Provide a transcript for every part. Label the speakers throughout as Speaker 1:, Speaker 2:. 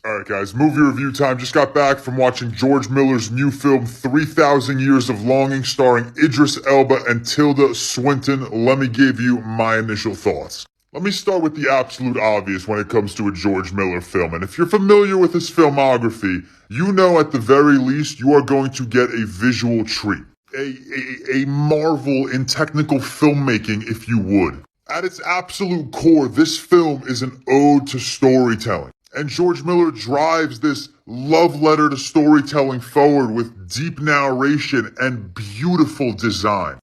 Speaker 1: Alright guys, movie review time. Just got back from watching George Miller's new film 3,000 Years of Longing starring Idris Elba and Tilda Swinton. Let me give you my initial thoughts. Let me start with the absolute obvious when it comes to a George Miller film. And if you're familiar with his filmography, you know at the very least you are going to get a visual treat. A marvel in technical filmmaking, if you would. At its absolute core, this film is an ode to storytelling. And George Miller drives this love letter to storytelling forward with deep narration and beautiful design.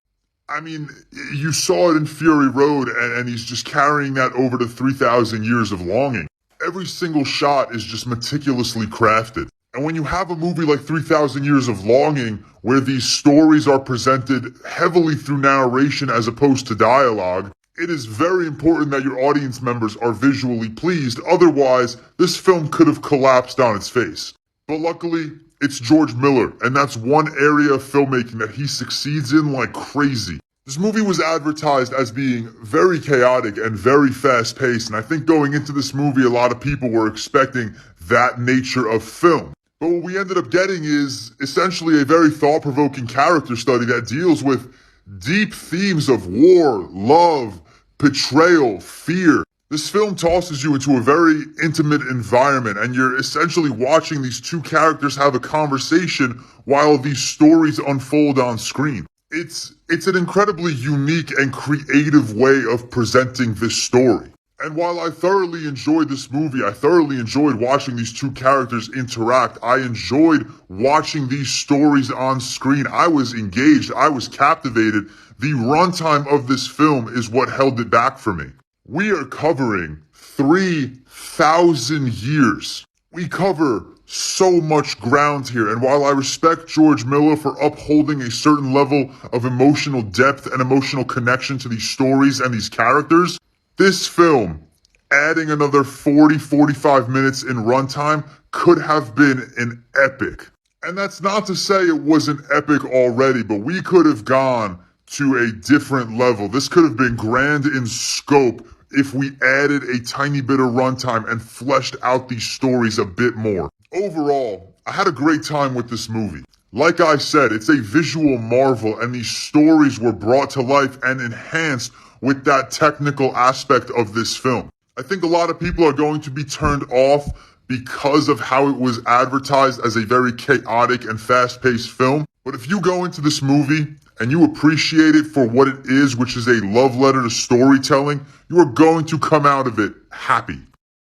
Speaker 1: I mean, you saw it in Fury Road, and he's just carrying that over to 3,000 Years of Longing. Every single shot is just meticulously crafted. And when you have a movie like 3,000 Years of Longing, where these stories are presented heavily through narration as opposed to dialogue, it is very important that your audience members are visually pleased. Otherwise, this film could have collapsed on its face. But luckily, it's George Miller, and that's one area of filmmaking that he succeeds in like crazy. This movie was advertised as being very chaotic and very fast-paced, and I think going into this movie, a lot of people were expecting that nature of film. But what we ended up getting is essentially a very thought-provoking character study that deals with deep themes of war, love, betrayal, fear. This film tosses you into a very intimate environment, and you're essentially watching these two characters have a conversation while these stories unfold on screen. It's an incredibly unique and creative way of presenting this story. And while I thoroughly enjoyed this movie, I thoroughly enjoyed watching these two characters interact. I enjoyed watching these stories on screen. I was engaged. I was captivated. The runtime of this film is what held it back for me. We are covering 3,000 years. We cover so much ground here. And while I respect George Miller for upholding a certain level of emotional depth and emotional connection to these stories and these characters, this film, adding another 45 minutes in runtime, could have been an epic. And that's not to say it wasn't epic already, but we could have gone to a different level. This could have been grand in scope if we added a tiny bit of runtime and fleshed out these stories a bit more. Overall, I had a great time with this movie. Like I said, it's a visual marvel, and these stories were brought to life and enhanced with that technical aspect of this film. I think a lot of people are going to be turned off because of how it was advertised as a very chaotic and fast-paced film. But if you go into this movie and you appreciate it for what it is, which is a love letter to storytelling, you are going to come out of it happy.